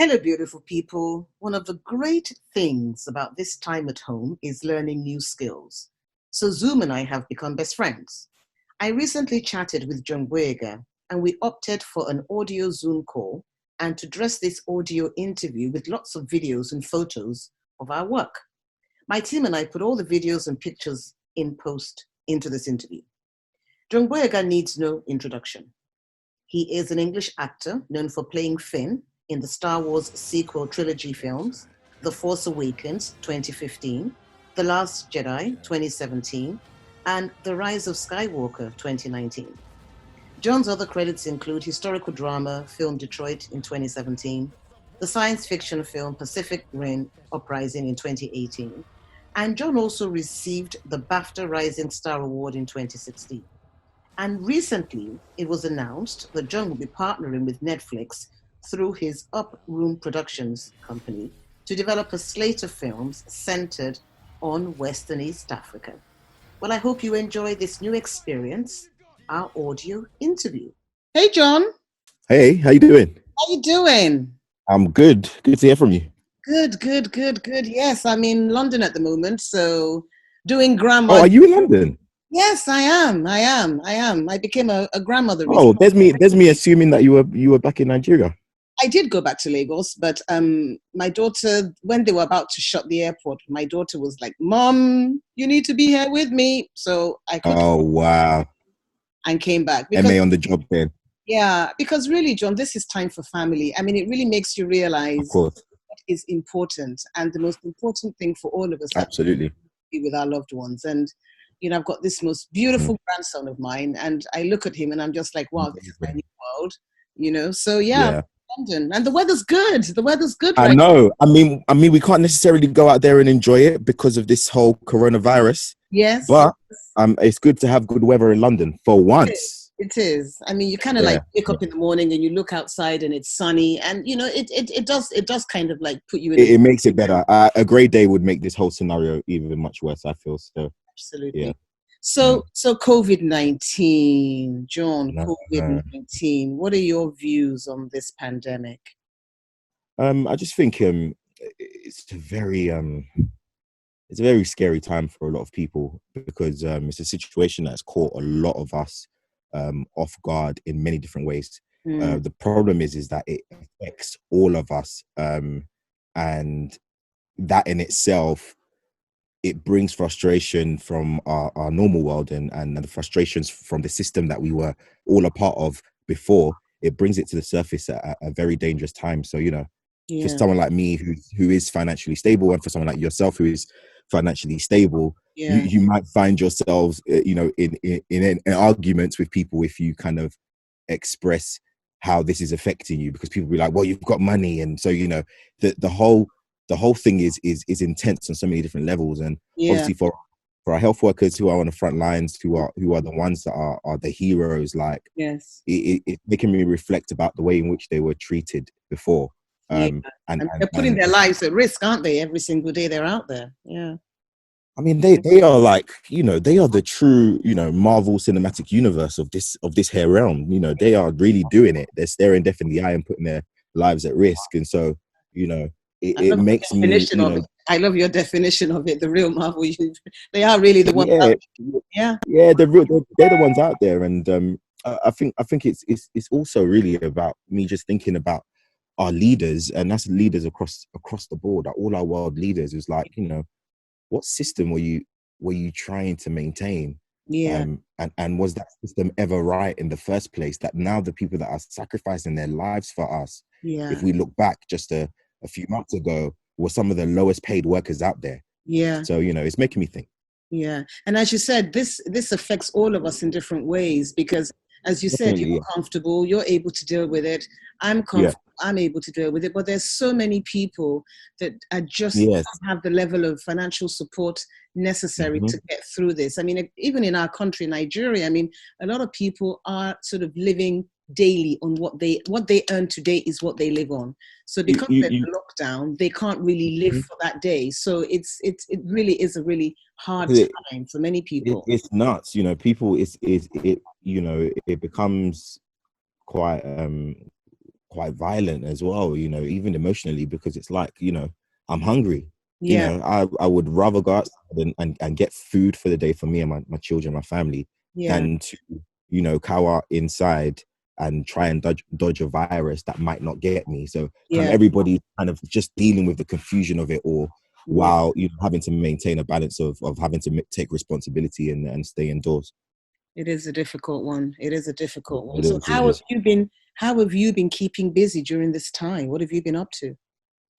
Hello, beautiful people. One of the great things about this time at home is learning new skills. So Zoom and I have become best friends. I recently chatted with John Boyega, and we opted for an audio Zoom call and to dress this audio interview with lots of videos and photos of our work. My team and I put all the videos and pictures in post into this interview. John Boyega needs no introduction. He is an English actor known for playing Finn in the Star Wars sequel trilogy films, The Force Awakens 2015, The Last Jedi 2017, and The Rise of Skywalker 2019. John's other credits include historical drama film Detroit in 2017, the science fiction film Pacific Rim Uprising in 2018, and John also received the BAFTA Rising Star Award in 2016. And recently, it was announced that John will be partnering with Netflix through his Up Room Productions company to develop a slate of films centered on Western East Africa. Well, I hope you enjoy this new experience, our audio interview. Hey, John. Hey, how you doing? How you doing? I'm good. Good to hear from you. Good. Yes, I'm in London at the moment, so doing grandma. Oh, are you in London? Yes, I am. I became a grandmother. Oh, there's me assuming that you were back in Nigeria. I did go back to Lagos, but my daughter, when they were about to shut the airport, my daughter was like, "Mom, you need to be here with me." So I could. Oh, wow. And came back. Because, MA on the job then. Yeah, because really, John, this is time for family. I mean, it really makes you realize what is important. And the most important thing for all of us absolutely be with our loved ones. And, you know, I've got this most beautiful grandson of mine, and I look at him and I'm just like, wow, this is my new world, you know? So, yeah. London, and the weather's good. I know. I mean, we can't necessarily go out there and enjoy it because of this whole coronavirus. Yes. But it's good to have good weather in London for once. It is. I mean, you kind of like wake up in the morning and you look outside and it's sunny, and you know, it does kind of like put you in. It makes it better. A grey day would make this whole scenario even much worse, I feel. So absolutely. Yeah. So COVID-19, John, COVID-19. What are your views on this pandemic? I just think it's a very scary time for a lot of people because it's a situation that's caught a lot of us off guard in many different ways. The problem is that it affects all of us, and that in itself, it brings frustration from our normal world and the frustrations from the system that we were all a part of before. It brings it to the surface at a very dangerous time. So, you know, for someone like me who is financially stable, and for someone like yourself who is financially stable, you might find yourselves, you know, in arguments with people if you kind of express how this is affecting you, because people be like, well, you've got money. And so, you know, the whole thing is intense on so many different levels. And obviously for our health workers who are on the front lines, who are the ones that are the heroes, like it's making me reflect about the way in which they were treated before. And they're putting their lives at risk, aren't they? Every single day they're out there. Yeah. I mean, they are like, you know, they are the true, you know, Marvel Cinematic Universe of this here realm. You know, they are really doing it. They're staring death in the eye and putting their lives at risk. And so, you know, it makes me, you know, I love your definition of it. The real Marvel, they are really the ones. Yeah, they're the ones out there. And I think it's also really about me just thinking about our leaders, and that's leaders across the board. Like all our world leaders is like, you know, what system were you trying to maintain? And was that system ever right in the first place? That now the people that are sacrificing their lives for us, if we look back just a few months ago, were some of the lowest paid workers out there. So, you know, it's making me think. And as you said, this affects all of us in different ways, because as you said, you're comfortable, you're able to deal with it. I'm comfortable, I'm able to deal with it. But there's so many people that are just don't have the level of financial support necessary to get through this. I mean, even in our country, Nigeria, I mean, a lot of people are sort of living daily on what they earn today is what they live on. So because they're in lockdown, they can't really live for that day. So it really is a really hard time for many people. It's nuts, you know. People, it you know, it becomes quite quite violent as well, you know, even emotionally, because it's like, you know, I'm hungry. You Yeah. know, I would rather go outside and get food for the day for me and my children, my family, Yeah. than to, you know, cower inside and try and dodge a virus that might not get me. So kind of Yeah. everybody kind of just dealing with the confusion of it all, Yeah. while, you know, having to maintain a balance of having to take responsibility and stay indoors. It is a difficult one. It is a difficult one. It So is. It is. how have you been keeping busy during this time? What have you been up to?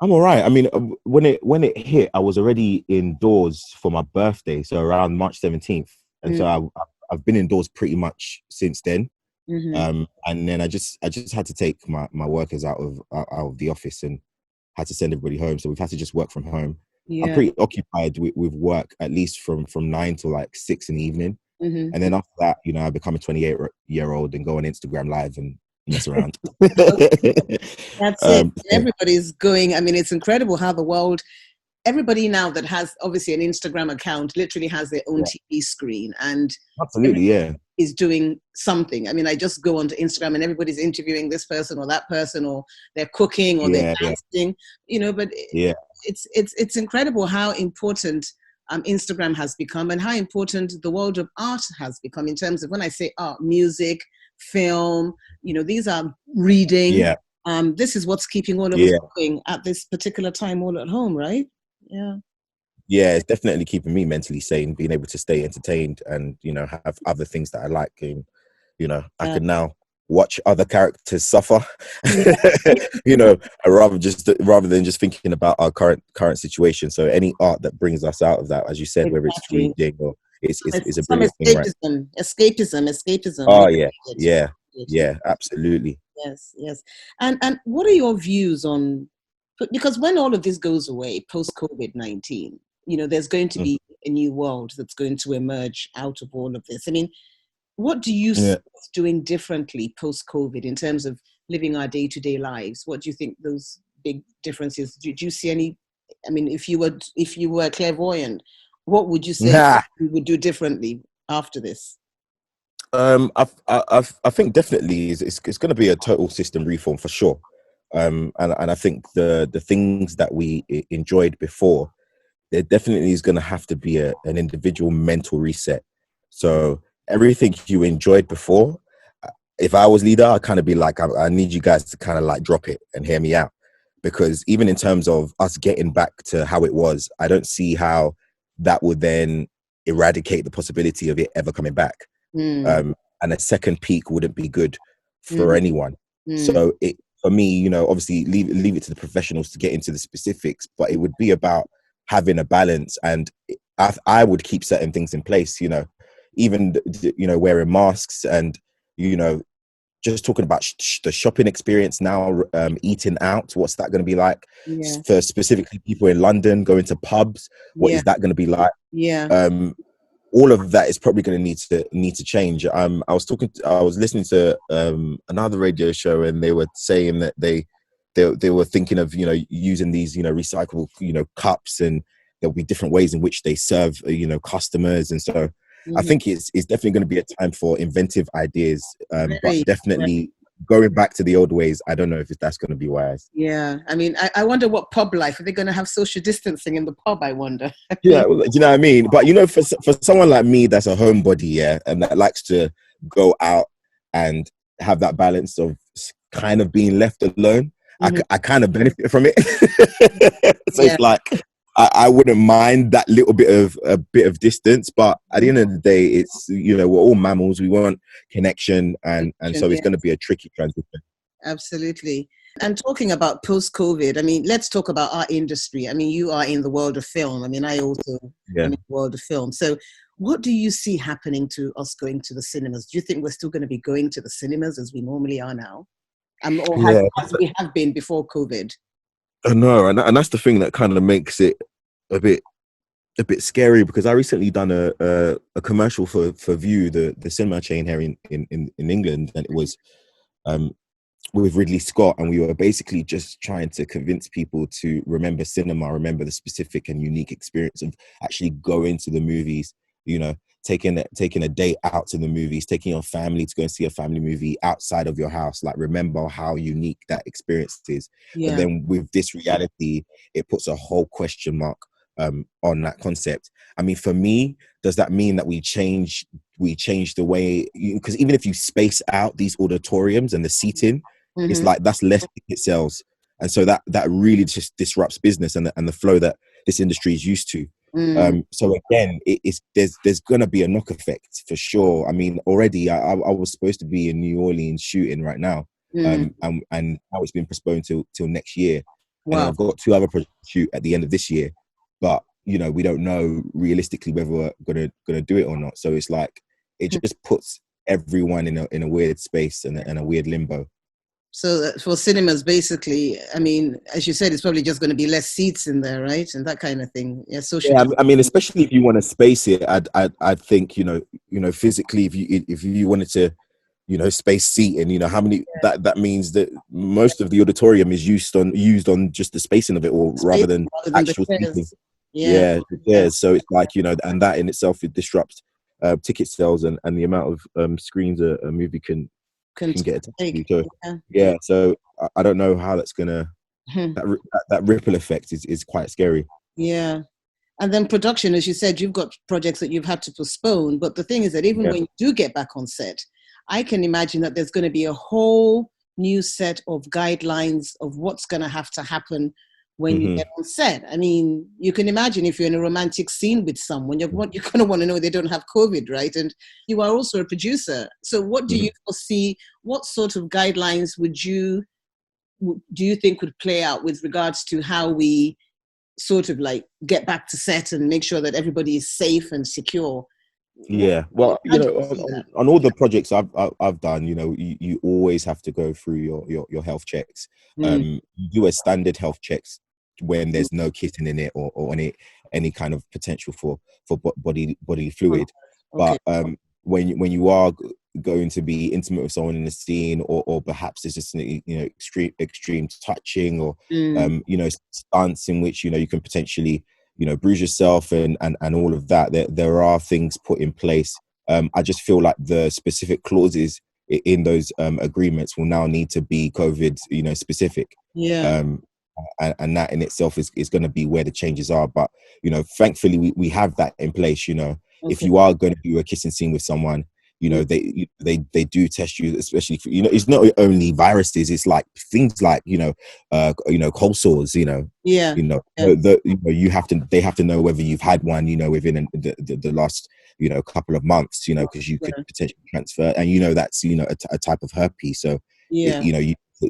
I'm all right. I mean, when it hit, I was already indoors for my birthday, so around March 17th, and so I've been indoors pretty much since then. Mm-hmm. And then I just had to take my workers out of the office and had to send everybody home. So we've had to just work from home. I'm Yeah. pretty occupied with work, at least from 9 to like 6 in the evening. Mm-hmm. And then after that, you know, I become a 28-year-old and go on Instagram Live and mess around. That's it. So, Everybody's going. I mean, it's incredible how the world, everybody now that has obviously an Instagram account literally has their own yeah, TV screen, and absolutely, yeah. is doing something. I mean, I just go onto Instagram and everybody's interviewing this person or that person, or they're cooking or they're Yeah, yeah, dancing, you know, but yeah. it's incredible how important Instagram has become, and how important the world of art has become, in terms of, when I say art, music, film, you know, these are reading. Yeah, This is what's keeping all of us yeah, going at this particular time, all at home, right? Yeah. yeah. It's definitely keeping me mentally sane, being able to stay entertained and, you know, have other things that I like. And, you know, I Yeah. can now watch other characters suffer, Yeah. you know, rather than just thinking about our current situation. So any art that brings us out of that, as you said, whether it's Exactly. reading or it's a Some brilliant thing, right? escapism. Oh We yeah, need it. yeah, yeah, absolutely. Yes, yes. And what are your views on, because when all of this goes away, post COVID-19, you know, there's going to Mm. be a new world that's going to emerge out of all of this. I mean, what do you see Yeah. us doing differently post COVID in terms of living our day-to-day lives? What do you think those big differences? Do you see any? I mean, if you were clairvoyant, what would you say Nah. you would do differently after this? I think definitely it's going to be a total system reform for sure. And I think the things that we enjoyed before, there definitely is going to have to be an individual mental reset. So everything you enjoyed before, if I was leader, I'd kind of be like, I need you guys to kind of like drop it and hear me out, because even in terms of us getting back to how it was, I don't see how that would then eradicate the possibility of it ever coming back. Mm, And a second peak wouldn't be good for mm, anyone. mm, So it, for me, you know, obviously leave it to the professionals to get into the specifics, but it would be about having a balance. And I would keep certain things in place, you know, even, you know, wearing masks and, you know, just talking about the shopping experience now, eating out, what's that going to be like yeah, for specifically people in London, going to pubs, what yeah, is that going to be like? yeah, All of that is probably going to need to change. I was listening to another radio show, and they were saying that they were thinking of, you know, using these, you know, recyclable, you know, cups, and there'll be different ways in which they serve, you know, customers. And so I mhm. think it's definitely going to be a time for inventive ideas, but Very, very. definitely going back to the old ways, I don't know if that's going to be wise. Yeah, I mean, I wonder what pub life, are they going to have social distancing in the pub? I wonder. I Yeah, mean, well, you know what I mean? But you know, for someone like me that's a homebody, yeah, and that likes to go out and have that balance of kind of being left alone, mhm. I kind of benefit from it. So Yeah, it's like I wouldn't mind that little bit of a bit of distance, but at the end of the day, it's, you know, we're all mammals. We want connection, and so it's yeah, going to be a tricky transition. absolutely. And talking about post-COVID, I mean, let's talk about our industry. I mean, you are in the world of film. I mean, I also Yeah, am in the world of film. So what do you see happening to us going to the cinemas? Do you think we're still going to be going to the cinemas as we normally are now? Or yeah, as we have been before COVID? I know, and that's the thing that kind of makes it a bit scary, because I recently done a commercial for View, the cinema chain here in England, and it was um with Ridley Scott, and we were basically just trying to convince people to remember cinema, remember the specific and unique experience of actually going to the movies, you know, taking a day out to the movies, taking your family to go and see a family movie outside of your house. Like, remember how unique that experience is. Yeah. But then with this reality, it puts a whole question mark on that concept. I mean, for me, does that mean that we change the way, because even if you space out these auditoriums and the seating, it's like that's less ticket sales, and so that really just disrupts business and the flow that this industry is used to. So again, there's gonna be a knock effect for sure. I mean, already I was supposed to be in New Orleans shooting right now, and now it's been postponed till next year. Wow. And then I've got 2 other projects to shoot at the end of this year, but you know, we don't know realistically whether we're gonna do it or not. So it's like it just puts everyone in a weird space and a weird limbo. So for cinemas, basically, I mean, as you said, it's probably just going to be less seats in there, right, and that kind of thing. Yeah, social. Yeah, I mean, especially if you want to space it, I'd think, you know, physically, if you wanted to, you know, space seating, you know, how many that means that most of the auditorium is used on just the spacing of it all, rather than actual seating. Yeah. So it's like, you know, and that in itself, it disrupts ticket sales and the amount of screens a movie can get attached to. So so I don't know how that's gonna that ripple effect is quite scary. Yeah. And then production, as you said, you've got projects that you've had to postpone, but the thing is that even when you do get back on set, I can imagine that there's going to be a whole new set of guidelines of what's going to have to happen when you get on set. I mean, you can imagine if you're in a romantic scene with someone, you're going to want to know they don't have COVID, right? And you are also a producer. So what do you foresee? What sort of guidelines do you think would play out with regards to how we sort of like get back to set and make sure that everybody is safe and secure? Yeah, well, you know, on all the projects I've done, you know, you always have to go through your health checks. You do a standard health checks when there's no kissing in it or any kind of potential for body fluid. But when you are going to be intimate with someone in the scene, or perhaps there's just, you know, extreme touching, or you know, stunts in which, you know, you can potentially, you know, bruise yourself and all of that, there are things put in place. I just feel like the specific clauses in those agreements will now need to be COVID, you know, specific. And that in itself is going to be where the changes are. But, you know, thankfully we have that in place. You know, if you are going to do a kissing scene with someone, you know, they do test you, especially for, you know, it's not only viruses, it's like things like, you know, cold sores, you know, they have to know whether you've had one, you know, within the last, you know, couple of months, you know, because you could potentially transfer, and, you know, that's, you know, a type of herpes. So, you know,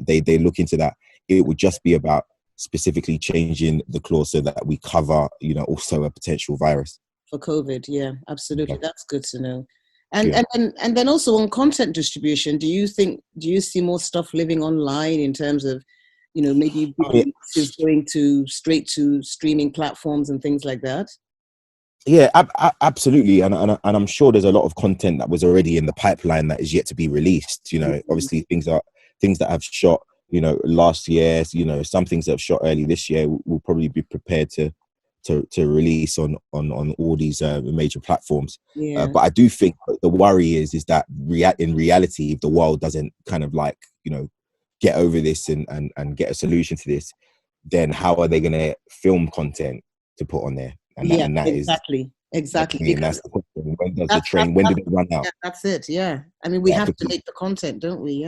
they look into that. It would just be about specifically changing the clause so that we cover, you know, also a potential virus for COVID. Yeah, absolutely. That's good to know. And then also on content distribution, do you see more stuff living online in terms of, you know, maybe is going straight to streaming platforms and things like that? Yeah, absolutely. And I'm sure there's a lot of content that was already in the pipeline that is yet to be released. You know, obviously things that have shot, you know, last year, you know, some things that have shot early this year will probably be prepared to release on all these major platforms. But I do think the worry is that in reality, if the world doesn't kind of like, you know, get over this and get a solution to this, then how are they going to film content to put on there? And that exactly. I mean, that's the question. When does the train? When did it run out? Yeah, that's it. Yeah, I mean, we have to make the content, don't we?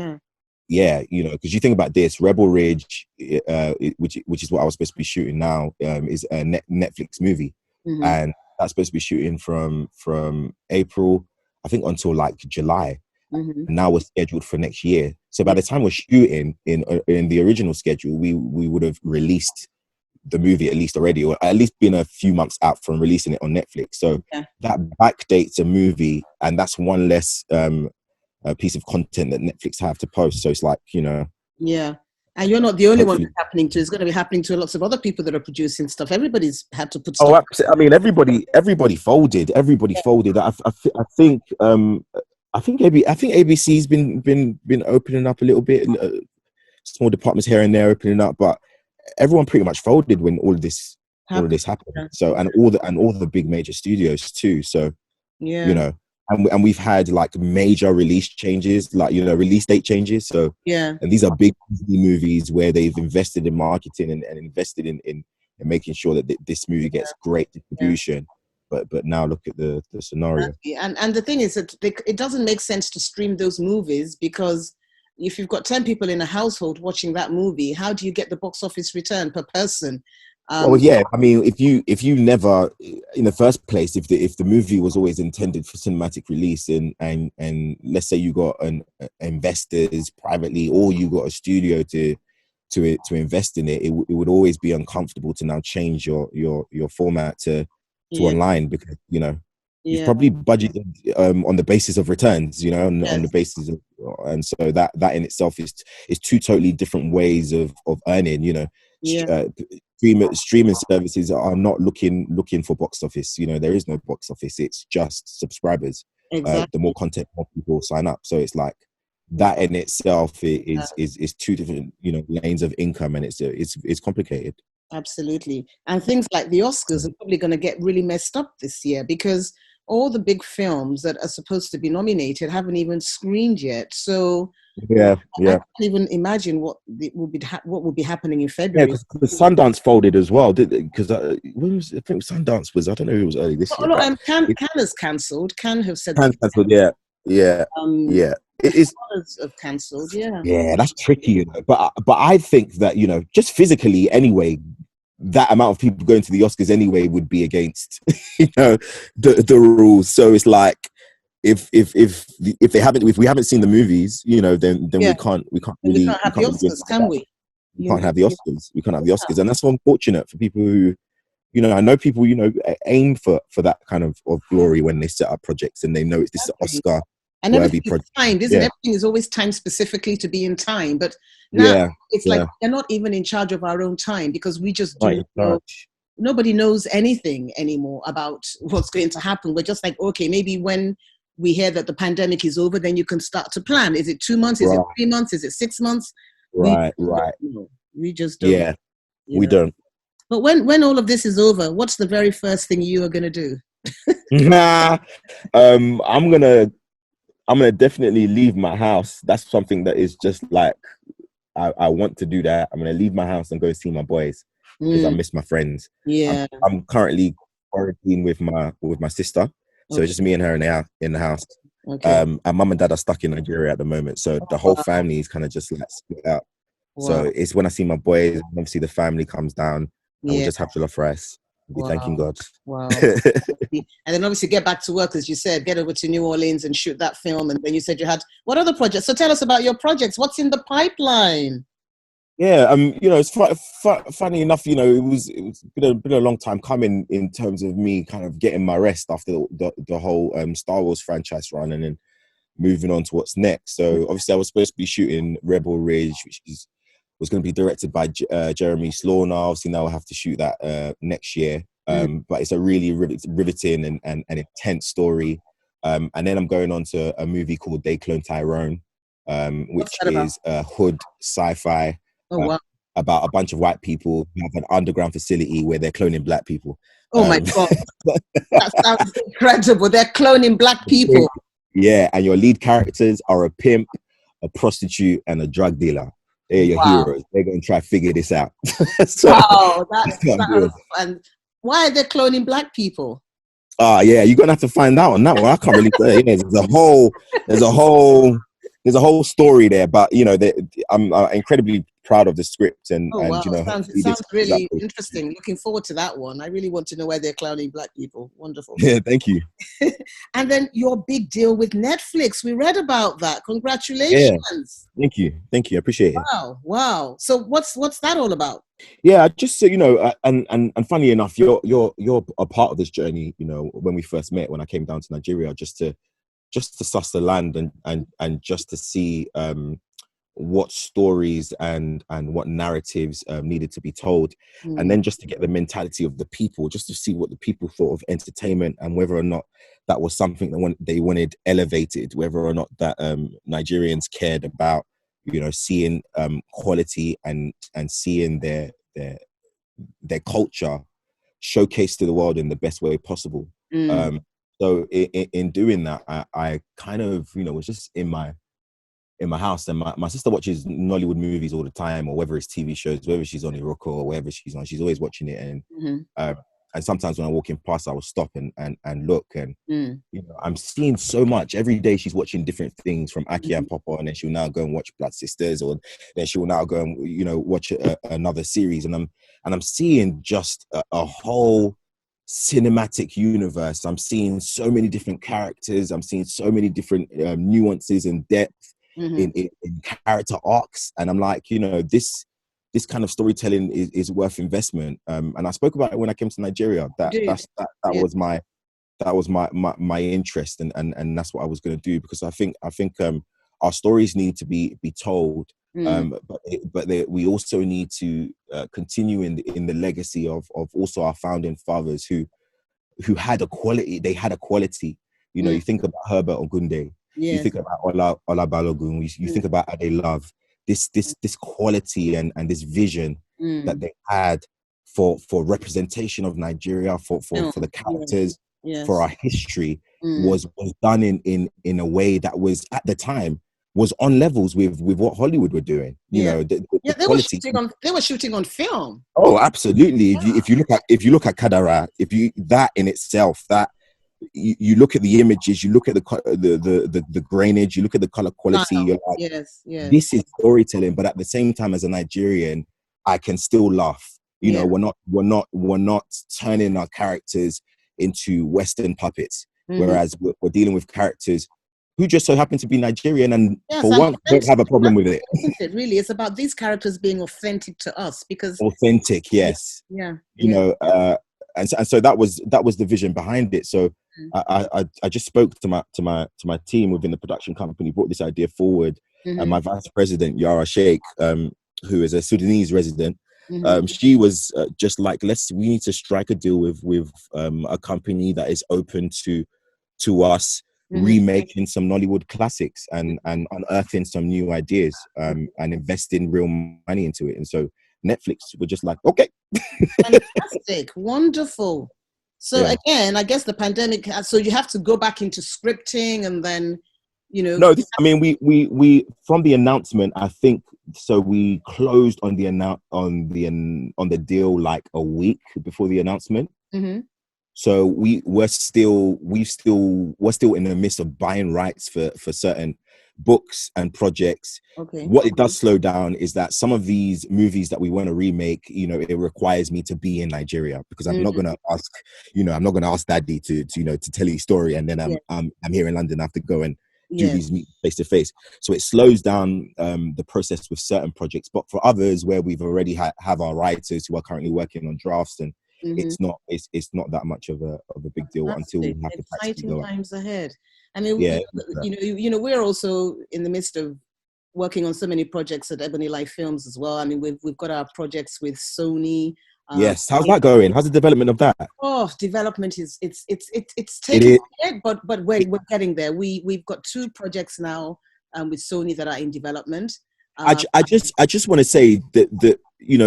Yeah, you know, because you think about this, Rebel Ridge, which is what I was supposed to be shooting now, is a Netflix movie, and that's supposed to be shooting from April, I think, until like July. And now we're scheduled for next year. So by the time we're shooting in the original schedule, we would have released the movie at least already, or at least been a few months out from releasing it on Netflix. So that backdates a movie, and that's one less a piece of content that Netflix have to post. So it's like, you know. Yeah. And you're not the only one it's happening to. It's going to be happening to lots of other people that are producing stuff. Everybody's had to put stuff. Oh, absolutely. I mean, everybody folded. I think ABC's been opening up a little bit. Small departments here and there opening up, but everyone pretty much folded when all of this happened. So and all the big major studios too. So you Yeah. know. And we've had like major release changes, like, you know, release date changes. So, Yeah. and these are big movies where they've invested in marketing and invested in making sure that this movie gets great Yeah. distribution. But now look at the scenario. And the thing is that it doesn't make sense to stream those movies, because if you've got 10 people in a household watching that movie, how do you get the box office return per person? Well, yeah, I mean, if you never, in the first place, if the movie was always intended for cinematic release, and let's say you got an investors privately, or you got a studio to invest in it, it would always be uncomfortable to now change your format to Yeah. online, because, you know, you've Yeah. probably budgeted on the basis of returns, you know, on the Yes. basis of, and so that in itself is two totally different ways of earning, you know. Yeah. Streaming services are not looking for box office. You know, there is no box office. It's just subscribers. The Exactly. more content, more people sign up. So it's like that in itself is two different, you know, lanes of income, and it's complicated. Absolutely. And things like the Oscars are probably going to get really messed up this year, because all the big films that are supposed to be nominated haven't even screened yet. So Yeah, I yeah. can't even imagine what will be happening in Yeah, February. because Sundance folded as well, did it? Because when was, I think Sundance was, I don't know if it was early this Oh, year, no, but Cannes it has cancelled. Cannes have said that. can cancelled. Yeah, yeah, Um, yeah. It is. others have cancelled. Yeah. Yeah, that's tricky, you know. But I think that, you know, just physically anyway, that amount of people going to the Oscars anyway would be against, you know, the rules. So it's like, if we haven't seen the movies, you know, then Yeah. we can't And we really can't have the do anything Oscars, about can that. we? We You can't know. have the Oscars. We can't have the Oscars, and that's so unfortunate for people who, you know, I know people, you know, aim for that kind of glory when they set up projects, and they know it's this Exactly. Oscar And worthy everything is project. timed, isn't it? Yeah, Everything is always timed specifically to be in time. But now yeah, it's like yeah. we're not even in charge of our own time, because we just do Right, not in know. charge. Nobody knows anything anymore about what's going to happen. We're just like, okay, maybe when we hear that the pandemic is over, then you can start to plan. Is it 2 months? Is it Right, 3 months? Is it 6 months? We right, just don't right. know. We just don't, Yeah, you we know. don't. But when all of this is over, what's the very first thing you are going to do? Nah, I'm gonna definitely leave my house. That's something that is just like, I want to do that. I'm gonna leave my house and go see my boys, because I Mm, miss my friends. yeah. I'm currently quarantined with my sister, so it's Okay. just me and her in the house. Okay. And mum and dad are stuck in Nigeria at the moment, so the whole Wow. family is kind of just like split out. So Wow. it's when I see my boys, obviously the family comes down, and we'll Yeah. just have jollof rice. We'll be thanking Wow. God. Wow. And then obviously get back to work, as you said, get over to New Orleans and shoot that film. And then you said you had what other projects? So tell us about your projects. What's in the pipeline? Yeah, you know, it's funny enough, you know, it's been a long time coming in terms of me kind of getting my rest after the whole Star Wars franchise run, and then moving on to what's next. So obviously I was supposed to be shooting Rebel Ridge, which was going to be directed by Jeremy Slaughter. Obviously now I have to shoot that next year. Mm. But it's a really riveting and intense story. And then I'm going on to a movie called They Clone Tyrone, What's which that about? is a hood sci-fi Oh, uh, wow. about a bunch of white people who have an underground facility where they're cloning black people. Oh, my God. That sounds incredible. They're cloning black people. Yeah, and your lead characters are a pimp, a prostitute, and a drug dealer. They're your Wow. heroes. They're going to try to figure this out. So Wow. That that's what I'm sounds doing. fun. Why are they cloning black people? Yeah, you're gonna have to find out on that one. I can't really say. Yeah, there's a whole, there's a whole story there. But you know, I'm incredibly proud of the script, Oh, and wow. you know, It hopefully this sounds comes up. really interesting. Looking forward to that one. I really want to know why they're clowning black people. Wonderful. Yeah, thank you. And then your big deal with Netflix. We read about that. Yeah, Congratulations. thank you. I appreciate it. Wow. Wow. So what's that all about? Yeah, just so you know, and funny enough, you're a part of this journey. You know, when we first met, when I came down to Nigeria, just to suss the land, and just to see what stories and what narratives needed to be told, and Mm, then just to get the mentality of the people, just to see what the people thought of entertainment, and whether or not that was something that they wanted elevated, whether or not that Nigerians cared about, you know, seeing quality and seeing their culture showcased to the world in the best way possible. mm, So in doing that, I kind of, was just in my house, and my sister watches Nollywood movies all the time, or whether it's TV shows, whether she's on Iroko or wherever she's on, she's always watching it. And sometimes when I walk in past, I will stop and look, and I'm seeing so much every day. She's watching different things from Aki and Papa, and then she'll now go and watch Blood Sisters, or then she will now go and watch another series, and I'm seeing just a whole cinematic universe. I'm seeing so many different characters. I'm seeing so many different nuances and depth in character arcs, and I'm like, this kind of storytelling is worth investment. And I spoke about it when I came to Nigeria. That was my interest, and that's what I was going to do, because I think our stories need to be told, but we also need to continue in the legacy of also our founding fathers who had a quality. They had a quality. You think about Herbert Ogunde, you think about Ola Balogun, you think about Ade Love. This quality and this vision that they had for representation of Nigeria, for the characters, for our history, was done in a way that was, at the time, was on levels with what Hollywood were doing. The quality. They were shooting on film. Oh, absolutely. If you look at Kadara, that in itself, that you look at the images, you look at the grainage, you look at the color quality, you're like, yes. This is storytelling. But at the same time, as a Nigerian, I can still laugh. We're not turning our characters into Western puppets, whereas we're dealing with characters who just so happen to be Nigerian, and for once don't have a problem with it. It really, it's about these characters being authentic to us, because authentic, yes, and so that was the vision behind it. So I just spoke to my team within the production company, brought this idea forward, and my vice president Yara Sheikh, who is a Sudanese resident, she was just like, we need to strike a deal with a company that is open to us remaking some Nollywood classics and unearthing some new ideas, and investing real money into it. And so Netflix were just like, okay. Fantastic. Wonderful. So again, I guess the pandemic, so you have to go back into scripting, and then No, we from the announcement, I think, so we closed on the deal like a week before the announcement. So we're still in the midst of buying rights for certain books and projects. What it does slow down is that some of these movies that we want to remake, it requires me to be in Nigeria, because I'm not going to ask Daddy to tell you a story, and then I'm here in London. I have to go and do these meetings face to face. So it slows down the process with certain projects. But for others, where we've already have our writers who are currently working on drafts, and it's not that much of a big deal. Fantastic. Until we have to exciting times ahead. I mean, we're also in the midst of working on so many projects at EbonyLife Films as well. I mean, we've got our projects with Sony. Yes, how's that going? How's the development of that? Oh, development is it's taking a bit, but we're getting there. We've got 2 projects now with Sony that are in development. I just want to say that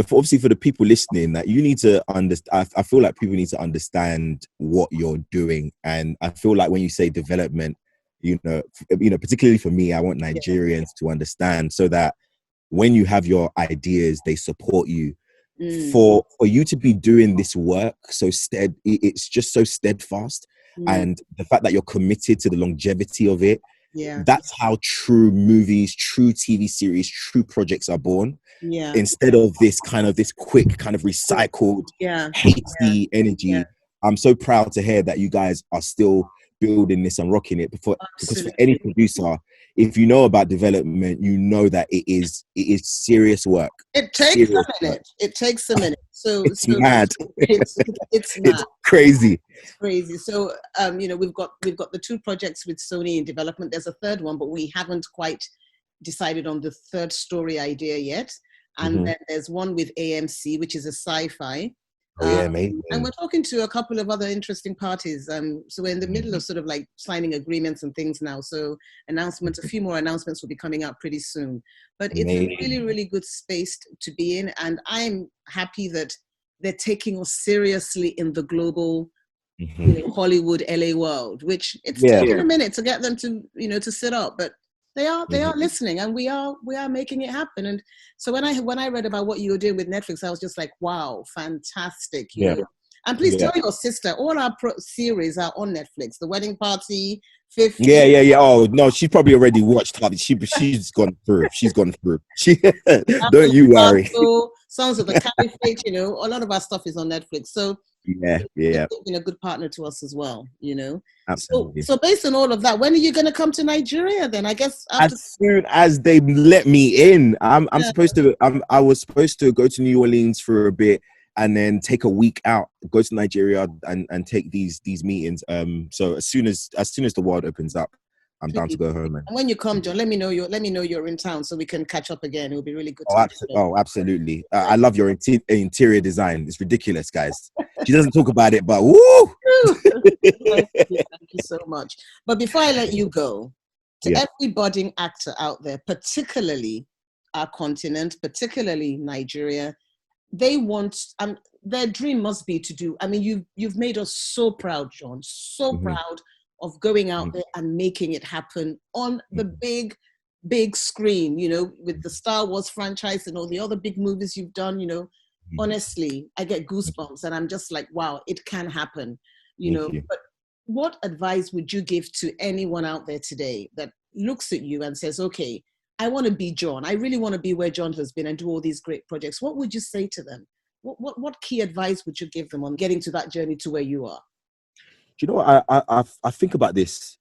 for the people listening, that you need to understand. I feel like people need to understand what you're doing, and I feel like when you say development, particularly for me, I want Nigerians to understand, so that when you have your ideas, they support you. For you to be doing this work it's just so steadfast, and the fact that you're committed to the longevity of it. That's how true movies, true TV series, true projects are born. Instead of this quick kind of recycled hasty energy. I'm so proud to hear that you guys are still building this and rocking it, because for any producer, if you know about development, you know that it is serious work. It takes a minute. It takes a minute. So it's mad. It's mad. It's crazy. It's crazy. So we've got the 2 projects with Sony in development. There's a 3rd one, but we haven't quite decided on the 3rd story idea yet. And then there's one with AMC, which is a sci-fi. Amazing. And we're talking to a couple of other interesting parties. So we're in the middle of sort of like signing agreements and things now. So a few more announcements will be coming out pretty soon. But it's a really, really good space to be in. And I'm happy that they're taking us seriously in the global Hollywood, LA world, which it's Yeah. taken a minute to get them to, to sit up, but they are listening, and we are making it happen. And so when I read about what you were doing with Netflix, I was just like, wow, fantastic, know. And please tell your sister, all our series are on Netflix. The Wedding Party, 50. Yeah. Oh no, she's probably already watched. She's gone through. She's gone through. Don't you worry. Songs of the Caliphate, a lot of our stuff is on Netflix. So yeah, been a good partner to us as well, Absolutely. So based on all of that, when are you going to come to Nigeria then? I guess as soon as they let me in. I was supposed to go to New Orleans for a bit and then take a week out, go to Nigeria and take these meetings. So as soon as the world opens up, I'm down to go home. And when you come, John, let me know you're in town so we can catch up again. It will be really good. Absolutely. I love your interior design. It's ridiculous, guys. She doesn't talk about it, but woo! Thank you so much. But before I let you go, to every budding actor out there, particularly our continent, particularly Nigeria, they want, their dream must be to do. I mean, you've made us so proud, John, so proud of going out there and making it happen on the big screen, with the Star Wars franchise and all the other big movies you've done, honestly, I get goosebumps and I'm just like, wow, it can happen, But what advice would you give to anyone out there today that looks at you and says, okay, I want to be John. I really want to be where John has been and do all these great projects. What would you say to them? What key advice would you give them on getting to that journey to where you are? Do you know what? I think about this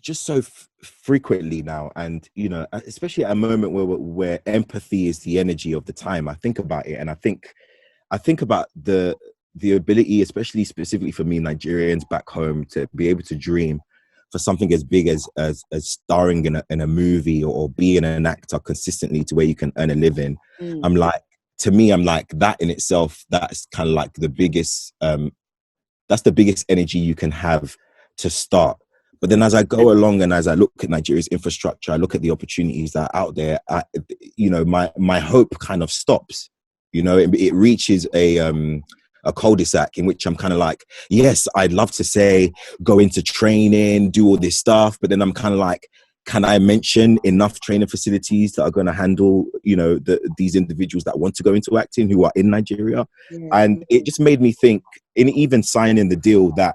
so frequently now, and especially at a moment where empathy is the energy of the time. I think about it, and I think about the ability, especially specifically for me, Nigerians back home, to be able to dream for something as big as starring in a movie or being an actor consistently to where you can earn a living. I'm like that in itself, that's kind of like the biggest energy you can have to start. But then as I go along and as I look at Nigeria's infrastructure, I look at the opportunities that are out there, my hope kind of stops. It reaches a cul-de-sac in which I'm kind of like, yes, I'd love to say, go into training, do all this stuff. But then I'm kind of like, can I mention enough training facilities that are going to handle, these individuals that want to go into acting who are in Nigeria? And it just made me think, in even signing the deal, that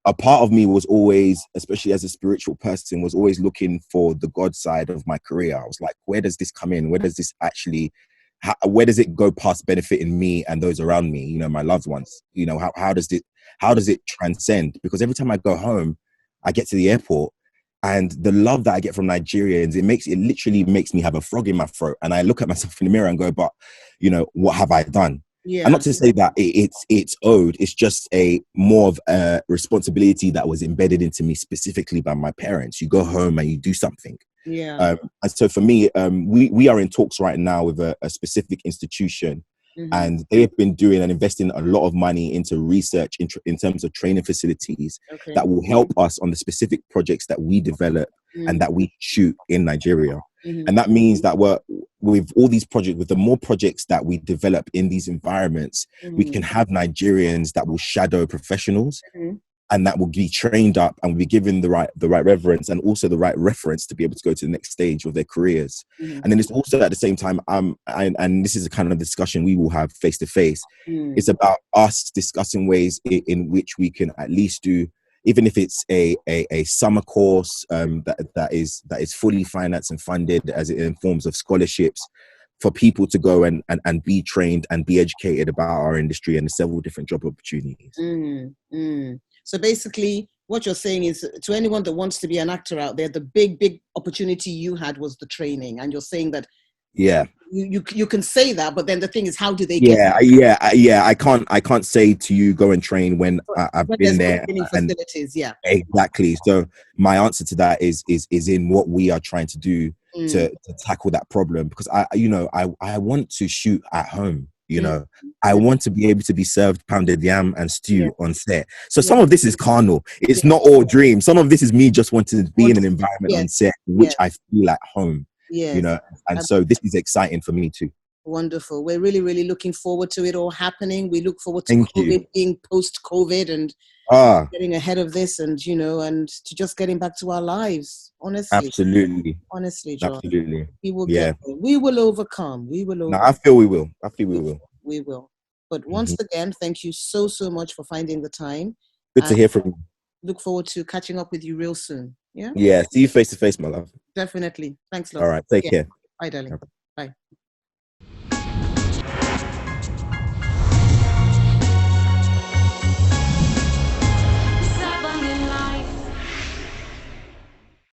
a part of me was always, especially as a spiritual person, was always looking for the God side of my career. I was like, where does this come in? Where does this actually, where does it go past benefiting me and those around me, my loved ones? How does it transcend? Because every time I go home, I get to the airport, and the love that I get from Nigerians, it literally makes me have a frog in my throat. And I look at myself in the mirror and go, but, what have I done? And not to say that it's owed, it's just a more of a responsibility that was embedded into me specifically by my parents. You go home and you do something. And so for me, we are in talks right now with a specific institution, and they've been doing and investing a lot of money into research in terms of training facilities that will help us on the specific projects that we develop and that we shoot in Nigeria. And that means that with all these projects, with the more projects that we develop in these environments, we can have Nigerians that will shadow professionals and that will be trained up and will be given the right reverence and also the right reference to be able to go to the next stage of their careers. And then it's also at the same time, and this is a kind of discussion we will have face to face. It's about us discussing ways in which we can at least do, even if it's a summer course that is fully financed and funded as in forms of scholarships, for people to go and be trained and be educated about our industry and the several different job opportunities. So basically, what you're saying is, to anyone that wants to be an actor out there, the big opportunity you had was the training, and you're saying that. You can say that, but then the thing is, how do they get I can't say to you go and train when I've been there and facilities. Exactly. So my answer to that is in what we are trying to do to tackle that problem, because I want to shoot at home. I want to be able to be served pounded yam and stew on set. So some of this is carnal. It's not all dream. Some of this is me just wanting to be in an environment on set in which I feel at home. And so this is exciting for me too. Wonderful. We're really, really looking forward to it all happening. We look forward to Thank COVID you. being post-COVID and Ah, getting ahead of this, and and to just getting back to our lives. absolutely. Honestly, John, Absolutely. we will Yeah. get there. We will overcome. We will No, overcome. I feel we will. I feel we will. We will. But once again, thank you so, so much for finding the time. Good to hear from you. Look forward to catching up with you real soon. Yeah? Yeah. See you face to face, my love. Definitely. Thanks, love. All right. Take care. Bye, darling. Bye.